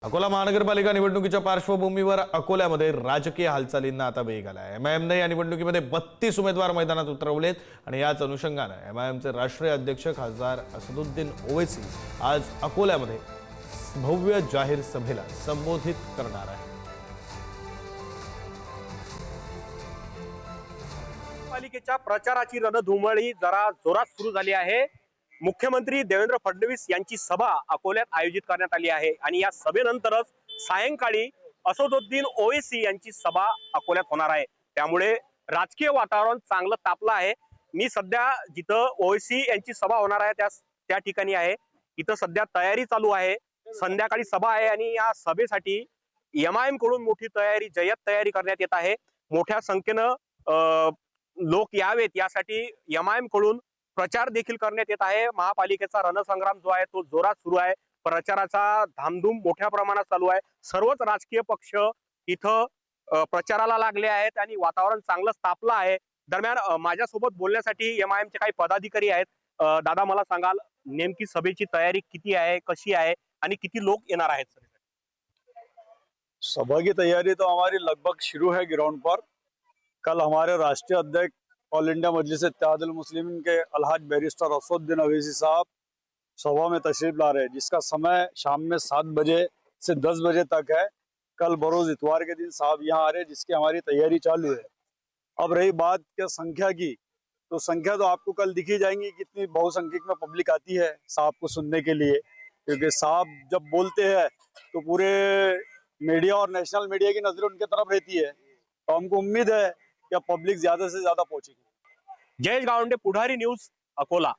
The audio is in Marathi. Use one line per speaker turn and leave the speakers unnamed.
अकोला महानगरपालिका निवडणुकीच्या पार्श्वभूमीवर अकोल्यामध्ये राजकीय हालचालींना आता वेग आलाय। एमआयएमने या निवडणुकीमध्ये 32 उमेदवार मैदानात उतरवलेत आणि याच अनुषंगाने एमआयएमचे राष्ट्रीय अध्यक्ष खासदार असदुद्दीन ओवैसी आज अकोल्यामध्ये भव्य जाहीर सभेला संबोधित करणार आहे।
पालिकेच्या प्रचाराची रणधुमाळी जरा जोरात सुरू झाली आहे। मुख्यमंत्री देवेंद्र फडणवीस यांची सभा अकोल्यात आयोजित करण्यात आली आहे आणि या सभेनंतरच सायंकाळी असदुद्दीन ओवैसी यांची सभा अकोल्यात होणार आहे। त्यामुळे राजकीय वातावरण चांगलं तापलं आहे। मी सध्या जिथं ओवैसी यांची सभा होणार आहे त्या ठिकाणी आहे। इथं सध्या तयारी चालू आहे। संध्याकाळी सभा आहे आणि या सभेसाठी एमआयएम कडून मोठी तयारी जय्यत तयारी करण्यात येत आहे। मोठ्या संख्येनं लोक यावेत यासाठी एमआयएम कडून प्रचार देखील करण्यात येत आहे। महापालिकेचा रणसंग्राम जो आहे तो जोरात सुरू आहे। प्रचाराचा धामधूम मोठ्या प्रमाणात चालू आहे। सर्वच राजकीय पक्ष इथं प्रचाराला लागले आहेत आणि वातावरण चांगलं तापलं आहे। दरम्यान माझ्यासोबत बोलण्यासाठी एमआयएमचे काही पदाधिकारी आहेत। दादा मला सांगाल नेमकी सभेची तयारी किती आहे, कशी आहे आणि किती लोक येणार आहेत?
सभा की तैयारी तो हमारी लगभग शुरू है ग्राउंड पर। कल हमारे राष्ट्रीय अध्यक्ष ऑल इंडिया मजलिस इत्तेहादुल मुस्लिमीन के अलहाज बैरिस्टर असदुद्दीन ओवैसी साहब सभा में तशरीफ ला रहे हैं, जिसका समय शाम में 7 बजे से 10 बजे तक है। कल बरोज इतवार के दिन साहब यहाँ आ रहे हैं, जिसकी हमारी तैयारी चालू है। अब रही बात क्या संख्या की, तो संख्या तो आपको कल दिखी जाएंगी कितनी बहुसंख्यक में पब्लिक आती है साहब को सुनने के लिए, क्योंकि साहब जब बोलते हैं तो पूरे मीडिया और नेशनल मीडिया की नजर उनके तरफ रहती है। तो हमको उम्मीद है कि पब्लिक ज्यादा से ज्यादा पहुंचेगी।
जयेश गावंडे, पुढारी न्यूज, अकोला।